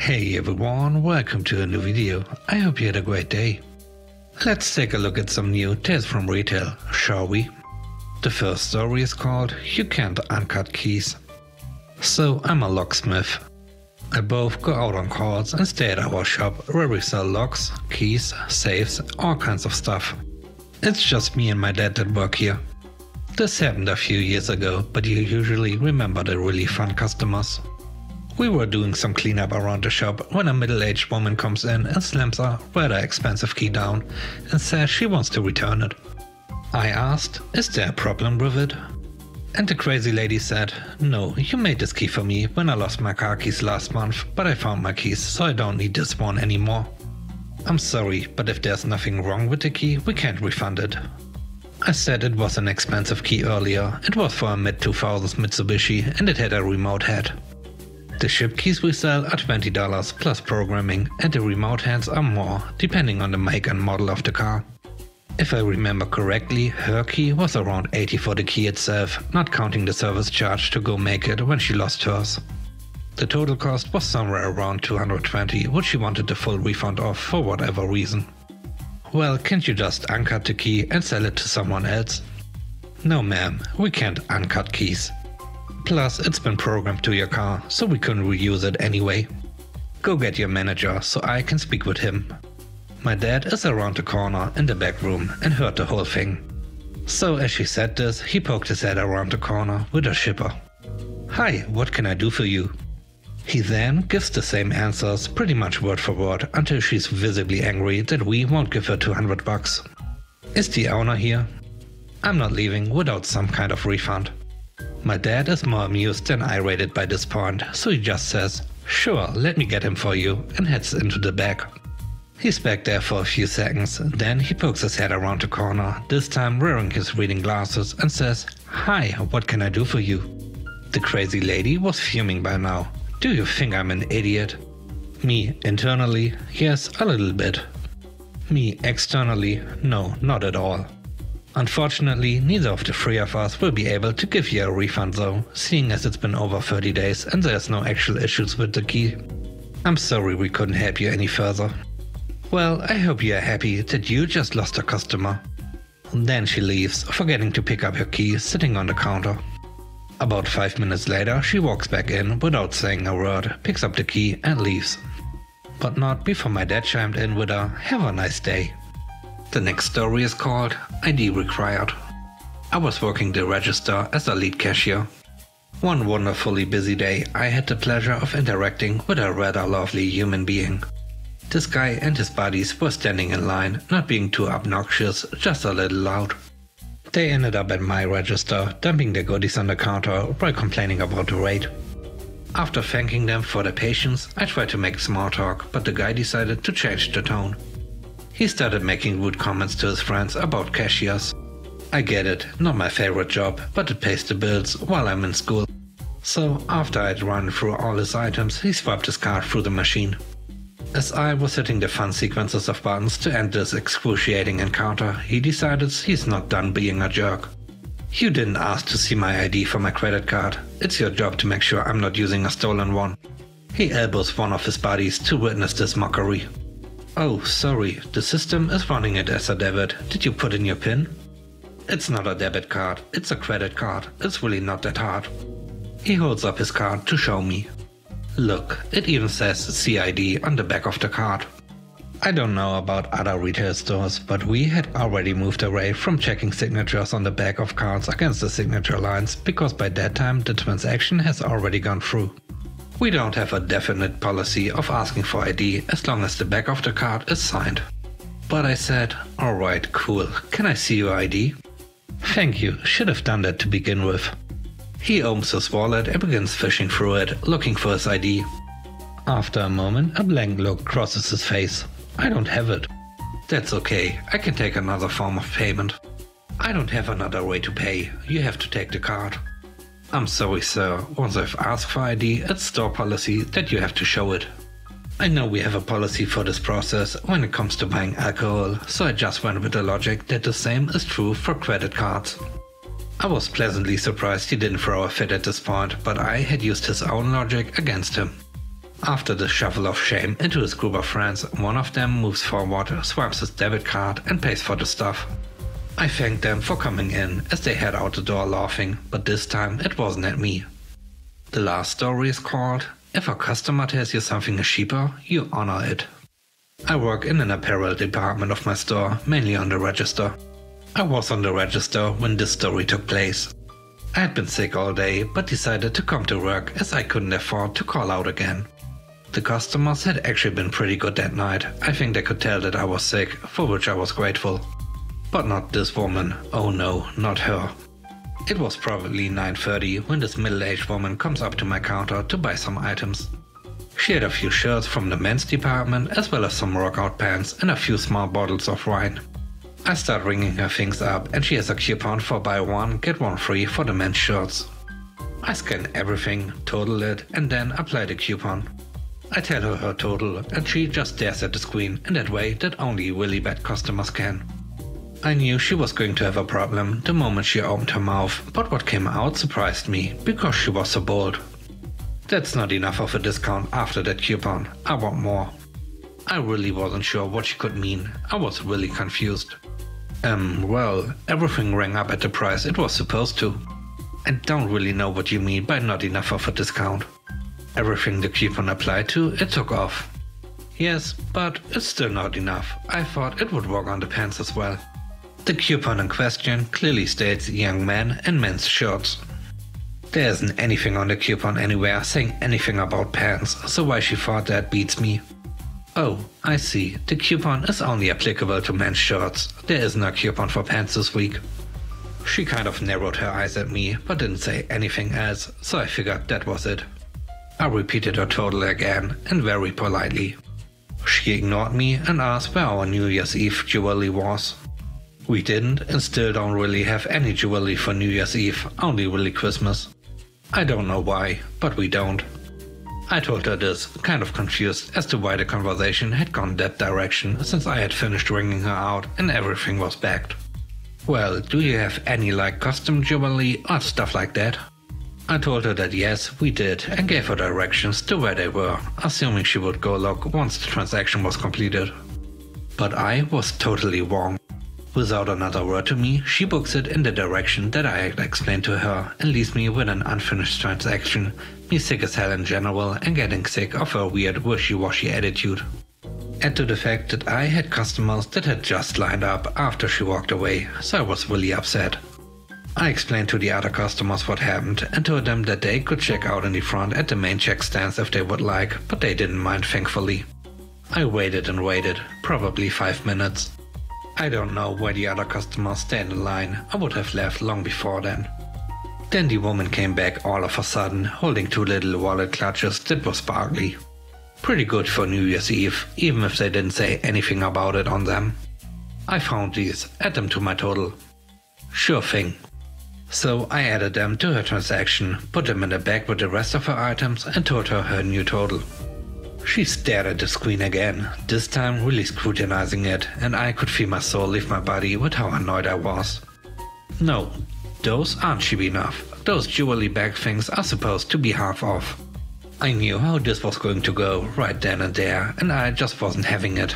Hey everyone, welcome to a new video. I hope you had a great day. Let's take a look at some new tales from retail, shall we? The first story is called You Can't Uncut Keys. So I'm a locksmith. I both go out on calls and stay at our shop where we sell locks, keys, safes, all kinds of stuff. It's just me and my dad that work here. This happened a few years ago, but you usually remember the really fun customers. We were doing some cleanup around the shop when a middle-aged woman comes in and slams a rather expensive key down and says she wants to return it. I asked, is there a problem with it? And the crazy lady said, no, you made this key for me when I lost my car keys last month, but I found my keys, so I don't need this one anymore. I'm sorry, but if there's nothing wrong with the key, we can't refund it. I said it was an expensive key earlier. It was for a mid-2000s Mitsubishi and it had a remote head. The ship keys we sell are $20 plus programming, and the remote heads are more, depending on the make and model of the car. If I remember correctly, her key was around $80 for the key itself, not counting the service charge to go make it when she lost hers. The total cost was somewhere around $220, which she wanted the full refund of for whatever reason. Well, can't you just uncut the key and sell it to someone else? No ma'am, we can't uncut keys. Plus, it's been programmed to your car, so we couldn't reuse it anyway. Go get your manager so I can speak with him. My dad is around the corner in the back room and heard the whole thing. So as she said this, he poked his head around the corner with a shipper. Hi, what can I do for you? He then gives the same answers pretty much word for word until she's visibly angry that we won't give her $200. Is the owner here? I'm not leaving without some kind of refund. My dad is more amused than irate by this point, so he just says, sure, let me get him for you, and heads into the back. He's back there for a few seconds, then he pokes his head around the corner, this time wearing his reading glasses, and says, hi, what can I do for you? The crazy lady was fuming by now. Do you think I'm an idiot? Me, internally, yes, a little bit. Me, externally, no, not at all. Unfortunately, neither of the three of us will be able to give you a refund though, seeing as it's been over 30 days and there's no actual issues with the key. I'm sorry we couldn't help you any further. Well, I hope you are happy that you just lost a customer. Then she leaves, forgetting to pick up her key sitting on the counter. About 5 minutes later, she walks back in without saying a word, picks up the key and leaves. But not before my dad chimed in with a "Have a nice day." The next story is called ID Required. I was working the register as a lead cashier. One wonderfully busy day, I had the pleasure of interacting with a rather lovely human being. This guy and his buddies were standing in line, not being too obnoxious, just a little loud. They ended up at my register, dumping their goodies on the counter while complaining about the rate. After thanking them for their patience, I tried to make small talk, but the guy decided to change the tone. He started making rude comments to his friends about cashiers. I get it, not my favorite job, but it pays the bills while I'm in school. So after I'd run through all his items, he swiped his card through the machine. As I was hitting the fun sequences of buttons to end this excruciating encounter, he decided he's not done being a jerk. You didn't ask to see my ID for my credit card. It's your job to make sure I'm not using a stolen one. He elbows one of his buddies to witness this mockery. Oh, sorry, the system is running it as a debit. Did you put in your PIN? It's not a debit card, it's a credit card. It's really not that hard. He holds up his card to show me. Look, it even says CID on the back of the card. I don't know about other retail stores, but we had already moved away from checking signatures on the back of cards against the signature lines because by that time the transaction has already gone through. We don't have a definite policy of asking for ID as long as the back of the card is signed. But I said, alright, cool, can I see your ID? Thank you, should have done that to begin with. He opens his wallet and begins fishing through it, looking for his ID. After a moment, a blank look crosses his face. I don't have it. That's okay, I can take another form of payment. I don't have another way to pay, you have to take the card. I'm sorry sir, once I've asked for ID, it's store policy that you have to show it. I know we have a policy for this process when it comes to buying alcohol, so I just went with the logic that the same is true for credit cards. I was pleasantly surprised he didn't throw a fit at this point, but I had used his own logic against him. After the shuffle of shame into his group of friends, one of them moves forward, swipes his debit card and pays for the stuff. I thank them for coming in as they head out the door laughing, but this time it wasn't at me. The last story is called, If a customer tells you something is cheaper, you honor it. I work in an apparel department of my store, mainly on the register. I was on the register when this story took place. I had been sick all day, but decided to come to work as I couldn't afford to call out again. The customers had actually been pretty good that night. I think they could tell that I was sick, for which I was grateful. But not this woman. Oh no, not her. It was probably 9:30 when this middle-aged woman comes up to my counter to buy some items. She had a few shirts from the men's department as well as some workout pants and a few small bottles of wine. I start ringing her things up and she has a coupon for buy one get one free for the men's shirts. I scan everything, total it and then apply the coupon. I tell her her total and she just stares at the screen in that way that only really bad customers can. I knew she was going to have a problem the moment she opened her mouth, but what came out surprised me because she was so bold. That's not enough of a discount after that coupon, I want more. I really wasn't sure what she could mean, I was really confused. Well, everything rang up at the price it was supposed to. I don't really know what you mean by not enough of a discount. Everything the coupon applied to, it took off. Yes, but it's still not enough. I thought it would work on the pants as well. The coupon in question clearly states young men and men's shirts. There isn't anything on the coupon anywhere saying anything about pants, so why she thought that beats me. Oh, I see. The coupon is only applicable to men's shirts. There isn't a coupon for pants this week. She kind of narrowed her eyes at me, but didn't say anything else, so I figured that was it. I repeated her total again, and very politely. She ignored me and asked where our New Year's Eve jewelry was. We didn't and still don't really have any jewelry for New Year's Eve, only really Christmas. I don't know why, but we don't. I told her this, kind of confused as to why the conversation had gone that direction since I had finished ringing her out and everything was backed. Well, do you have any custom jewelry or stuff like that? I told her that yes, we did and gave her directions to where they were, assuming she would go look once the transaction was completed. But I was totally wrong. Without another word to me, she books it in the direction that I had explained to her and leaves me with an unfinished transaction, me sick as hell in general and getting sick of her weird wishy-washy attitude. Add to the fact that I had customers that had just lined up after she walked away, so I was really upset. I explained to the other customers what happened and told them that they could check out in the front at the main check stands if they would like, but they didn't mind thankfully. I waited and waited, probably 5 minutes. I don't know why the other customers stayed in line, I would have left long before then. Then the woman came back all of a sudden, holding 2 little wallet clutches that were sparkly. Pretty good for New Year's Eve, even if they didn't say anything about it on them. I found these, add them to my total. Sure thing. So I added them to her transaction, put them in the bag with the rest of her items and told her her new total. She stared at the screen again, this time really scrutinizing it, and I could feel my soul leave my body with how annoyed I was. No, those aren't cheap enough. Those jewelry bag things are supposed to be half off. I knew how this was going to go right then and there, and I just wasn't having it.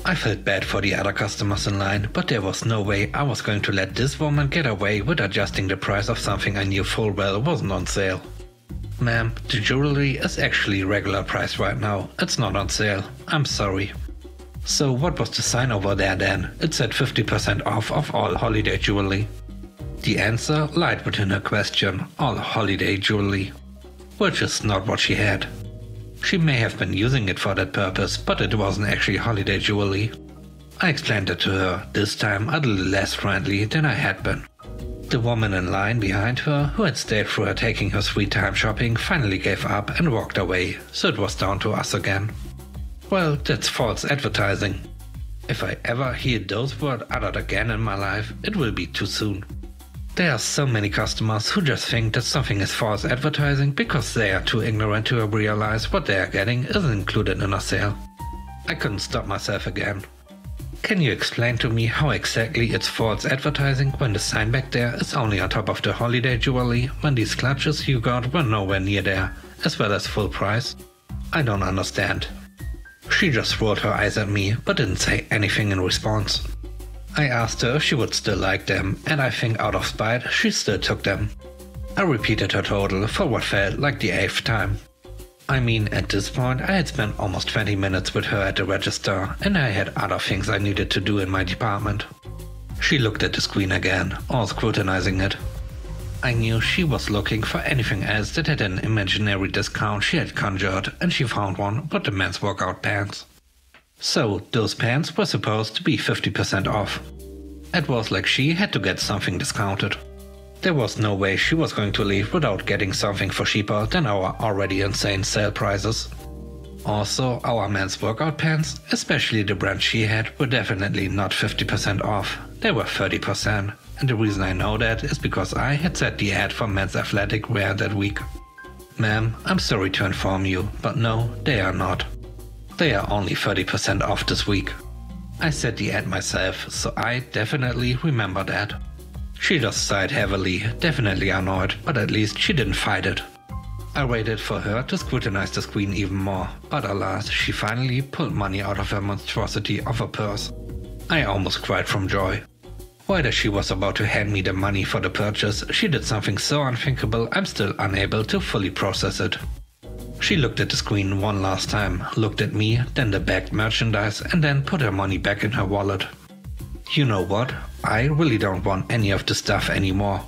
I felt bad for the other customers in line, but there was no way I was going to let this woman get away with adjusting the price of something I knew full well wasn't on sale. Ma'am, the jewelry is actually regular price right now, it's not on sale, I'm sorry. So what was the sign over there then? It said 50% off of all holiday jewelry. The answer lied within her question, all holiday jewelry. Which is not what she had. She may have been using it for that purpose, but it wasn't actually holiday jewelry. I explained it to her, this time a little less friendly than I had been. The woman in line behind her, who had stayed through her taking her sweet time shopping, finally gave up and walked away, so it was down to us again. Well, that's false advertising. If I ever hear those words uttered again in my life, it will be too soon. There are so many customers who just think that something is false advertising because they are too ignorant to realize what they are getting isn't included in a sale. I couldn't stop myself again. Can you explain to me how exactly it's false advertising when the sign back there is only on top of the holiday jewelry when these clutches you got were nowhere near there, as well as full price? I don't understand. She just rolled her eyes at me, but didn't say anything in response. I asked her if she would still like them, and I think out of spite, she still took them. I repeated her total for what felt like the 8th time. I mean, at this point, I had spent almost 20 minutes with her at the register, and I had other things I needed to do in my department. She looked at the screen again, all scrutinizing it. I knew she was looking for anything else that had an imaginary discount she had conjured, and she found one with the men's workout pants. So, those pants were supposed to be 50% off. It was like she had to get something discounted. There was no way she was going to leave without getting something for cheaper than our already insane sale prices. Also, our men's workout pants, especially the brand she had, were definitely not 50% off. They were 30%. And the reason I know that is because I had set the ad for men's athletic wear that week. Ma'am, I'm sorry to inform you, but no, they are not. They are only 30% off this week. I set the ad myself, so I definitely remember that. She just sighed heavily, definitely annoyed, but at least she didn't fight it. I waited for her to scrutinize the screen even more, but alas, she finally pulled money out of her monstrosity of a purse. I almost cried from joy. Right as she was about to hand me the money for the purchase, she did something so unthinkable I'm still unable to fully process it. She looked at the screen one last time, looked at me, then the bagged merchandise, and then put her money back in her wallet. You know what? I really don't want any of the stuff anymore.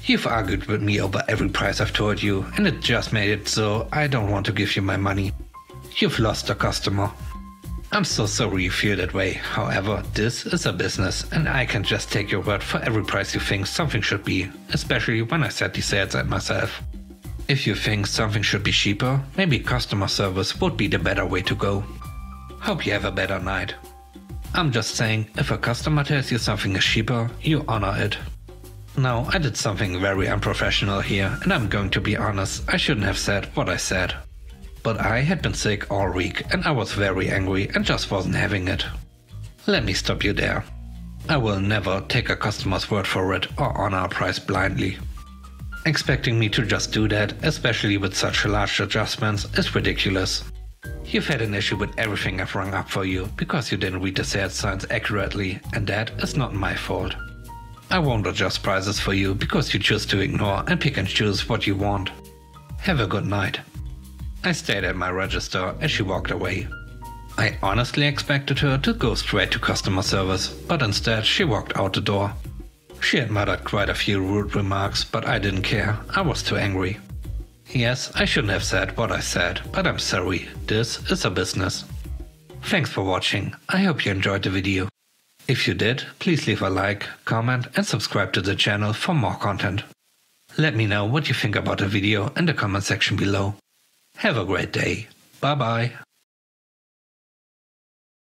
You've argued with me over every price I've told you, and it just made it so I don't want to give you my money. You've lost a customer. I'm so sorry you feel that way, however, this is a business, and I can't just take your word for every price you think something should be, especially when I set the sales at myself. If you think something should be cheaper, maybe customer service would be the better way to go. Hope you have a better night. I'm just saying, if a customer tells you something is cheaper, you honor it. Now, I did something very unprofessional here, and I'm going to be honest, I shouldn't have said what I said. But I had been sick all week, and I was very angry and just wasn't having it. Let me stop you there. I will never take a customer's word for it or honor a price blindly. Expecting me to just do that, especially with such large adjustments, is ridiculous. You've had an issue with everything I've rung up for you because you didn't read the sales signs accurately, and that is not my fault. I won't adjust prices for you because you choose to ignore and pick and choose what you want. Have a good night. I stayed at my register as she walked away. I honestly expected her to go straight to customer service, but instead she walked out the door. She had muttered quite a few rude remarks, but I didn't care. I was too angry. Yes, I shouldn't have said what I said, but I'm sorry. This is a business. Thanks for watching. I hope you enjoyed the video. If you did, please leave a like, comment and subscribe to the channel for more content. Let me know what you think about the video in the comment section below. Have a great day. Bye bye.